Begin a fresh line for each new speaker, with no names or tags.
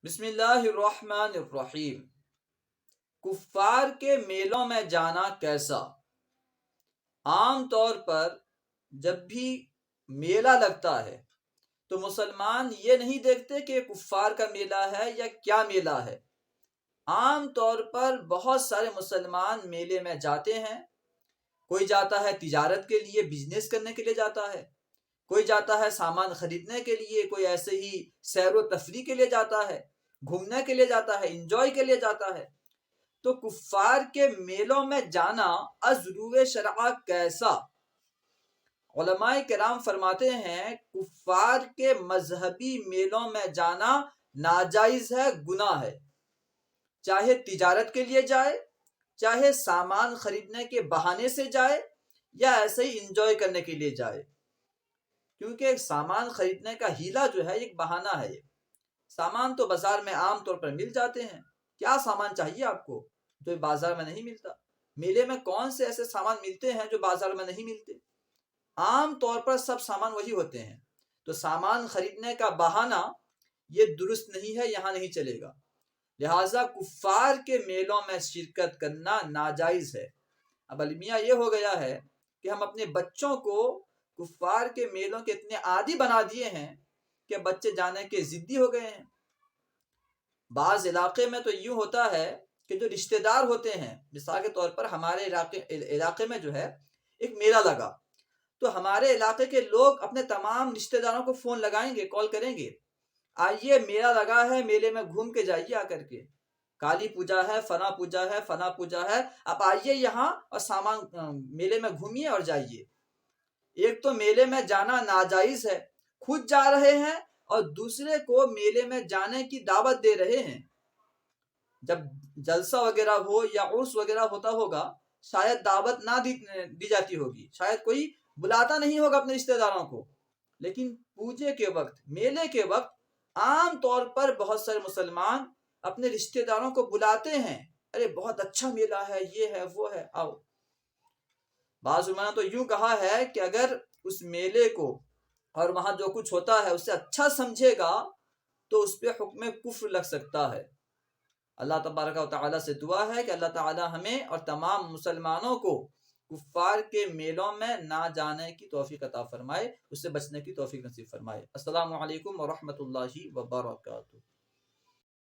بسم اللہ الرحمن الرحیم۔ کفار کے میلوں میں جانا کیسا؟ عام طور پر جب بھی میلہ لگتا ہے تو مسلمان یہ نہیں دیکھتے کہ کفار کا میلہ ہے یا کیا میلہ ہے۔ عام طور پر بہت سارے مسلمان میلے میں جاتے ہیں۔ کوئی جاتا ہے تجارت کے لیے، بزنس کرنے کے لیے جاتا ہے، کوئی جاتا ہے سامان خریدنے کے لیے، کوئی ایسے ہی سیر و تفریح کے لیے جاتا ہے، گھومنے کے لیے جاتا ہے، انجوائے کے لیے جاتا ہے۔ تو کفار کے میلوں میں جانا از روح شرع کیسا؟ علماء کرام فرماتے ہیں کفار کے مذہبی میلوں میں جانا ناجائز ہے، گناہ ہے۔ چاہے تجارت کے لیے جائے، چاہے سامان خریدنے کے بہانے سے جائے، یا ایسے ہی انجوائے کرنے کے لیے جائے، کیونکہ سامان خریدنے کا ہیلا جو ہے ایک بہانہ ہے۔ سامان تو بازار میں عام طور پر مل جاتے ہیں۔ کیا سامان چاہیے آپ کو جو بازار میں نہیں ملتا؟ میلے میں کون سے ایسے سامان ملتے ہیں جو بازار میں نہیں ملتے؟ عام طور پر سب سامان وہی ہوتے ہیں۔ تو سامان خریدنے کا بہانہ یہ درست نہیں ہے، یہاں نہیں چلے گا۔ لہٰذا کفار کے میلوں میں شرکت کرنا ناجائز ہے۔ اب المیہ یہ ہو گیا ہے کہ ہم اپنے بچوں کو کفار کے میلوں کے اتنے عادی بنا دیے ہیں کہ بچے جانے کے ضدی ہو گئے ہیں۔ بعض علاقے میں تو یوں ہوتا ہے کہ جو رشتہ دار ہوتے ہیں، مثال کے طور پر ہمارے علاقے میں جو ہے ایک میلہ لگا، تو ہمارے علاقے کے لوگ اپنے تمام رشتہ داروں کو فون لگائیں گے، کال کریں گے، آئیے میلہ لگا ہے، میلے میں گھوم کے جائیے، آ کر کے کالی پوجا ہے، فلاں پوجا ہے، فلاں پوجا ہے، آپ آئیے یہاں اور سامان میلے میں گھومیے اور جائیے۔ ایک تو میلے میں جانا ناجائز ہے، خود جا رہے ہیں اور دوسرے کو میلے میں جانے کی دعوت دے رہے ہیں۔ جب جلسہ وغیرہ ہو یا عرس وغیرہ ہوتا ہوگا، شاید دعوت نہ دی جاتی ہوگی، شاید کوئی بلاتا نہیں ہوگا اپنے رشتہ داروں کو، لیکن پوجے کے وقت، میلے کے وقت عام طور پر بہت سارے مسلمان اپنے رشتہ داروں کو بلاتے ہیں، ارے بہت اچھا میلہ ہے، یہ ہے، وہ ہے، آؤ۔ بعض علماء نے تو یوں کہا ہے کہ اگر اس میلے کو اور وہاں جو کچھ ہوتا ہے اسے اچھا سمجھے گا تو اس پہ حکم کفر لگ سکتا ہے۔ اللہ تبارک و تعالیٰ سے دعا ہے کہ اللہ تعالیٰ ہمیں اور تمام مسلمانوں کو کفار کے میلوں میں نہ جانے کی توفیق عطا فرمائے، اس سے بچنے کی توفیق نصیب فرمائے۔ السلام علیکم ورحمۃ اللہ وبرکاتہ۔